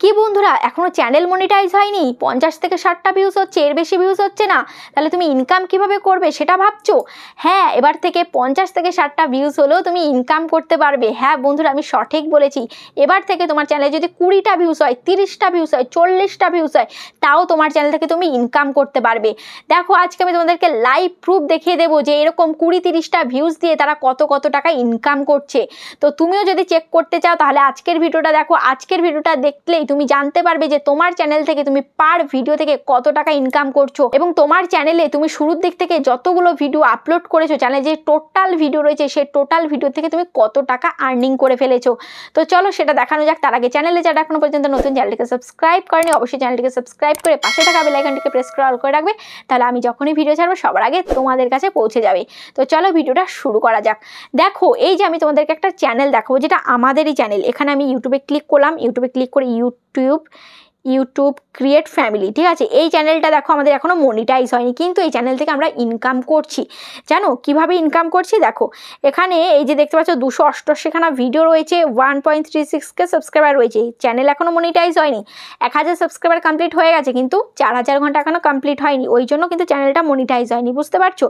কি বন্ধুরা এখনো চ্যানেল মনিটাইজ হয়নি, 50 থেকে 60টা ভিউজ হচ্ছে, এর বেশি ভিউজ হচ্ছে না, তাহলে তুমি ইনকাম কিভাবে করবে সেটা ভাবছো? হ্যাঁ, এবার থেকে 50 থেকে 60টা ভিউজ হলেও তুমি ইনকাম করতে পারবে। হ্যাঁ বন্ধুরা, আমি সঠিক বলেছি। এবার থেকে তোমার চ্যানেলে যদি 20টা ভিউজ হয়, 30টা ভিউজ হয়, 40টা ভিউজ হয়, তাও তোমার চ্যানেল থেকে তুমি ইনকাম করতে পারবে। দেখো, আজকে আমি তোমাদেরকে লাইভ প্রুফ দেখিয়ে দেবো যে এরকম 20-30টা ভিউজ দিয়ে তারা কত টাকা ইনকাম করছে। তো তুমিও যদি চেক করতে চাও তাহলে আজকের ভিডিওটা দেখো। আজকের ভিডিওটা দেখলেই তুমি জানতে পারবে যে তোমার চ্যানেল থেকে তুমি পার ভিডিও থেকে কত টাকা ইনকাম করছো, এবং তোমার চ্যানেলে তুমি শুরুর দিক থেকে যতগুলো ভিডিও আপলোড করেছো, চ্যানেলে যে টোটাল ভিডিও রয়েছে সেই টোটাল ভিডিও থেকে তুমি কত টাকা আর্নিং করে ফেলেছো। তো চলো সেটা দেখানো যাক। তার আগে চ্যানেলে যারা এখনো পর্যন্ত নতুন, চ্যানেলটিকে সাবস্ক্রাইব করেনি অবশ্যই চ্যানেলটিকে সাবস্ক্রাইব করে পাশে থাকা বেল আইকনটিকে প্রেস করে অল করে রাখবে, তাহলে আমি যখনই ভিডিও ছাড়বো সবার আগে তোমাদের কাছে পৌঁছে যাবে। তো চলো ভিডিওটা শুরু করা যাক। দেখো, এই যে আমি তোমাদেরকে একটা চ্যানেল দেখাবো যেটা আমাদেরই চ্যানেল। এখানে আমি ইউটিউবে ক্লিক করলাম, ইউটিউবে ক্লিক করে ইউটিউব ক্রিয়েট ফ্যামিলি, ঠিক আছে। এই চ্যানেলটা দেখো আমাদের এখনো মনিটাইজ হয়নি, কিন্তু এই চ্যানেল থেকে আমরা ইনকাম করছি। জানো কিভাবে ইনকাম করছি? দেখো এখানে এই যে দেখতে পাচ্ছ 288খানা ভিডিও রয়েছে, 1.36K সাবস্ক্রাইবার রয়েছে। চ্যানেল এখনো মনিটাইজ হয়নি, 1000 সাবস্ক্রাইবার কমপ্লিট হয়ে গেছে, কিন্তু 4000 ঘন্টা এখনো কমপ্লিট হয়নি, ওই জন্য কিন্তু চ্যানেলটা মনিটাইজ হয়নি, বুঝতে পারছো?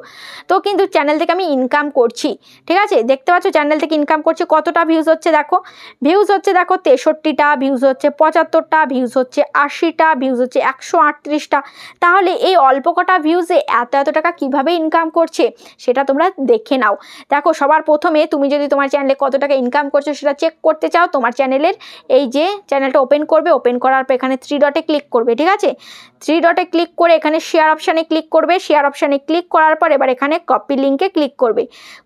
তো কিন্তু চ্যানেল থেকে আমি ইনকাম করছি, ঠিক আছে। দেখতে পাচ্ছ চ্যানেল থেকে ইনকাম করছি। কতটা ভিউজ হচ্ছে দেখো, ভিউজ হচ্ছে দেখো 63টা, ভিউজ হচ্ছে 75টা, ভিউজ হচ্ছে 80টা, ভিউজ হচ্ছে 138টা। তাহলে এই অল্প কটা ভিউজে এত টাকা কিভাবে ইনকাম করছে সেটা তোমরা দেখে নাও। দেখো, সবার প্রথমে তুমি যদি তোমার চ্যানেলে কত টাকা ইনকাম করছো সেটা চেক করতে চাও, তোমার চ্যানেলের এই যে চ্যানেলটা ওপেন করবে, ওপেন করার পর এখানে 3 ডটে ক্লিক করবে, ঠিক আছে। 3 ডটে ক্লিক করে এখানে শেয়ার অপশানে ক্লিক করবে। শেয়ার অপশানে ক্লিক করার পর এবার এখানে কপি লিঙ্কে ক্লিক করবে।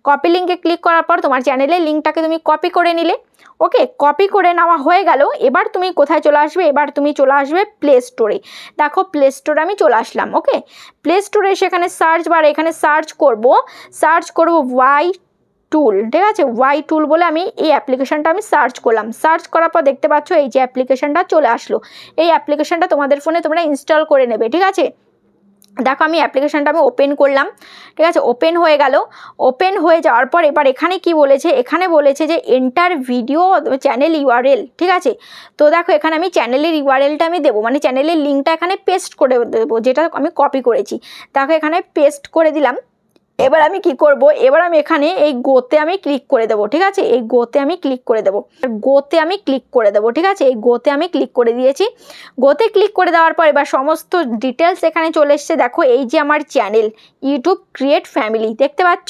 কপি লিঙ্কে ক্লিক করার পর তোমার চ্যানেলের লিঙ্কটাকে তুমি কপি করে নিলে। ওকে, কপি করে নেওয়া হয়ে গেল। এবার তুমি কোথায় চলে আসবে? এবার তুমি চলে আসবে প্লে স্টোরে। দেখো প্লে স্টোরে আমি চলে আসলাম। ওকে, প্লে স্টোরে সেখানে সার্চ বারে এখানে সার্চ করব ওয়াই টুল, ঠিক আছে। ওয়াই টুল বলে আমি এই অ্যাপ্লিকেশনটা আমি সার্চ করলাম। সার্চ করার পর দেখতে পাচ্ছ এই যে অ্যাপ্লিকেশনটা চলে আসলো। এই অ্যাপ্লিকেশনটা তোমাদের ফোনে তোমরা ইনস্টল করে নেবে, ঠিক আছে। দেখো আমি অ্যাপ্লিকেশনটা আমি ওপেন করলাম, ঠিক আছে। ওপেন হয়ে গেল। ওপেন হয়ে যাওয়ার পর এবার এখানে কি বলেছে? এখানে বলেছে যে এন্টার ভিডিও চ্যানেল ইউআরএল, ঠিক আছে। তো দেখো এখানে আমি চ্যানেলের ইউআরএলটা আমি দেবো, মানে চ্যানেলের লিঙ্কটা এখানে পেস্ট করে দেবো, যেটা আমি কপি করেছি। দেখো এখানে পেস্ট করে দিলাম। এবার আমি কি করব? এবার আমি এখানে এই গোতে আমি ক্লিক করে দেবো, ঠিক আছে। এই গোতে আমি ক্লিক করে দেবো, ঠিক আছে। এই গোতে আমি ক্লিক করে দিয়েছি। গোতে ক্লিক করে দেওয়ার পর এবার সমস্ত ডিটেলস এখানে চলে এসছে। দেখো এই যে আমার চ্যানেল ইউটিউব ক্রিয়েট ফ্যামিলি, দেখতে পাচ্ছ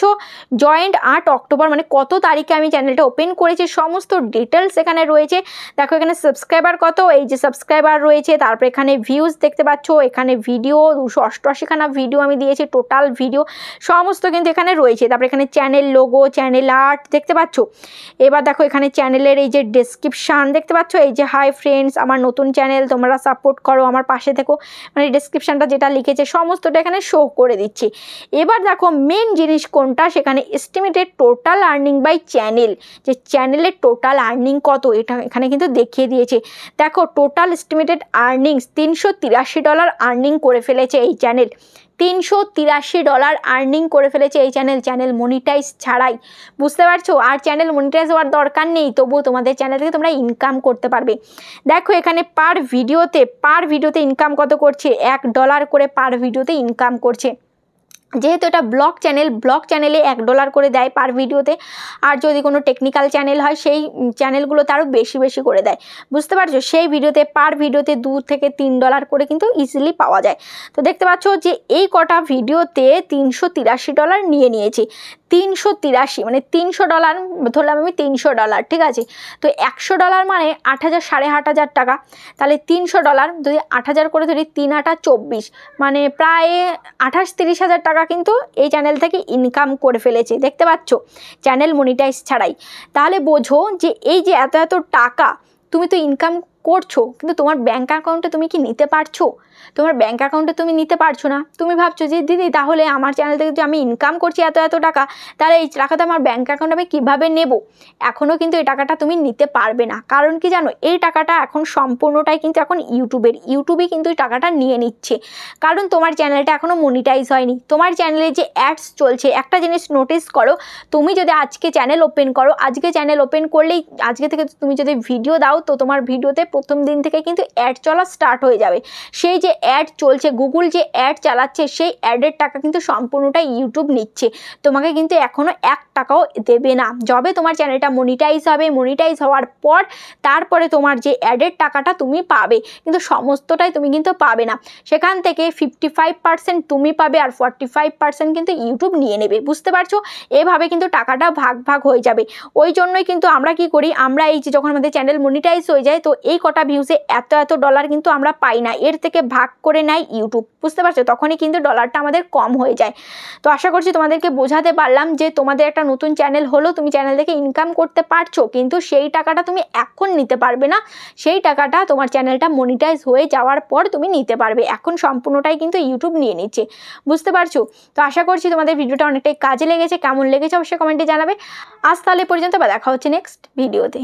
জয়েন্ট 8 অক্টোবর, মানে কত তারিখে আমি চ্যানেলটা ওপেন করেছি সমস্ত ডিটেলস এখানে রয়েছে। দেখো এখানে সাবস্ক্রাইবার কত, এই যে সাবস্ক্রাইবার রয়েছে, তারপর এখানে ভিউজ দেখতে পাচ্ছ, এখানে ভিডিও 288খানা ভিডিও আমি দিয়েছি, টোটাল ভিডিও সমস্ত কিন্তু এখানে রয়েছে। তারপর এখানে চ্যানেল লোগো, চ্যানেল আর্ট দেখতে পাচ্ছ। এবার দেখো এখানে চ্যানেলের এই যে ডেসক্রিপশান দেখতে পাচ্ছ, এই যে হাই ফ্রেন্ডস, আমার নতুন চ্যানেল, তোমরা সাপোর্ট করো, আমার পাশে থেকো, মানে ডেসক্রিপশানটা যেটা লিখেছে সমস্তটা এখানে শো করে দিচ্ছি। এবার দেখো মেন জিনিস কোনটা, সেখানে estimated total earning by channel, যে চ্যানেলের টোটাল আর্নিং কত এটা এখানে কিন্তু দেখিয়ে দিয়েছে। দেখো টোটাল এস্টিমেটেড আর্নিংস $383 আর্নিং করে ফেলেছে এই চ্যানেল। $383 আর্নিং করে ফেলেছে এই চ্যানেল মনিটাইজ ছাড়াই, বুঝতে পারছো? আর চ্যানেল মনিটাইজ হওয়ার দরকার নেই, তবুও তোমাদের চ্যানেল থেকে তোমরা ইনকাম করতে পারবে। দেখো এখানে পার ভিডিওতে ইনকাম কত করছে, $1 করে পার ভিডিওতে ইনকাম করছে। যেহেতু এটা ব্লগ চ্যানেলে $1 করে দেয় পার ভিডিওতে, আর যদি কোনো টেকনিক্যাল চ্যানেল হয় সেই চ্যানেলগুলো তারও বেশি করে দেয়, বুঝতে পারছো? সেই ভিডিওতে পার ভিডিওতে $2 থেকে $3 করে কিন্তু ইজিলি পাওয়া যায়। তো দেখতে পাচ্ছ যে এই কটা ভিডিওতে $383 নিয়েছে। 383 মানে $300 ধরলাম আমি, $300, ঠিক আছে। তো $100 মানে 8,000 8,500 টাকা। তাহলে $300 যদি 8,000 করে ধরি, 3 8 24, মানে প্রায় 28-30 হাজার টাকা কিন্তু এই চ্যানেল থেকে ইনকাম করে ফেলেছে, দেখতে পাচ্ছ, চ্যানেল মনিটাইজ ছাড়াই। তাহলে বোঝো যে এই যে এত টাকা তুমি তো ইনকাম করছো, কিন্তু তোমার ব্যাঙ্ক অ্যাকাউন্টে তুমি কি নিতে পারছো? তোমার ব্যাঙ্ক অ্যাকাউন্টে তুমি নিতে পারছো না। তুমি ভাবছো যে দিদি তাহলে আমার চ্যানেল থেকে যদি আমি ইনকাম করছি এত টাকা, তাহলে এই টাকাটা আমার ব্যাঙ্ক অ্যাকাউন্টে আমি কীভাবে নেব? এখনও কিন্তু এই টাকাটা তুমি নিতে পারবে না। কারণ কি জানো, এই টাকাটা এখন সম্পূর্ণটাই কিন্তু এখন ইউটিউবই কিন্তু এই টাকাটা নিয়ে নিচ্ছে, কারণ তোমার চ্যানেলটা এখনও মনিটাইজ হয়নি। তোমার চ্যানেলে যে অ্যাডস চলছে, একটা জিনিস নোটিস করো, তুমি যদি আজকে চ্যানেল ওপেন করো, আজকে চ্যানেল ওপেন করলেই আজকে থেকে তুমি যদি ভিডিও দাও, তো তোমার ভিডিওতে প্রথম দিন থেকে কিন্তু অ্যাড চলা স্টার্ট হয়ে যাবে। সেই যে অ্যাড চলছে, গুগল যে অ্যাড চালাচ্ছে, সেই অ্যাডের টাকা কিন্তু সম্পূর্ণটাই ইউটিউব নিচ্ছে। তোমাকে কিন্তু এখনও 1 টাকাও দেবে না। যবে তোমার চ্যানেলটা মনিটাইজ হবে, মনিটাইজ হওয়ার পর তারপরে তোমার যে অ্যাডের টাকাটা তুমি পাবে, কিন্তু সমস্তটাই তুমি কিন্তু পাবে না। সেখান থেকে 55% তুমি পাবে আর 45% কিন্তু ইউটিউব নিয়ে নেবে। বুঝতে পারছো? এভাবে কিন্তু টাকাটা ভাগ ভাগ হয়ে যাবে। ওই জন্যই কিন্তু আমরা কি করি, আমরা এই যে যখন আমাদের চ্যানেল মনিটাইজ হয়ে যায়, তো এই কটা ভিউসে এত ডলার কিন্তু আমরা পাই না, এর থেকে ভাগ করে নেয় ইউটিউব। বুঝতে পারছো? তখনই কিন্তু ডলারটা আমাদের কম হয়ে যায়। তো আশা করছি তোমাদেরকে বোঝাতে পারলাম যে তোমাদের একটা নতুন চ্যানেল হলো, তুমি চ্যানেল থেকে ইনকাম করতে পারছো, কিন্তু সেই টাকাটা তুমি এখন নিতে পারবে না। সেই টাকাটা তোমার চ্যানেলটা মনিটাইজ হয়ে যাওয়ার পর তুমি নিতে পারবে। এখন সম্পূর্ণটাই কিন্তু ইউটিউব নিয়ে নিচ্ছে। বুঝতে পারছো? তো আশা করছি তোমাদের ভিডিওটা অনেকটাই কাজে লেগেছে। কেমন লেগেছে অবশ্যই কমেন্টে জানাবে। আজ তাহলে পর্যন্ত, বা দেখা হচ্ছে নেক্সট ভিডিওতে।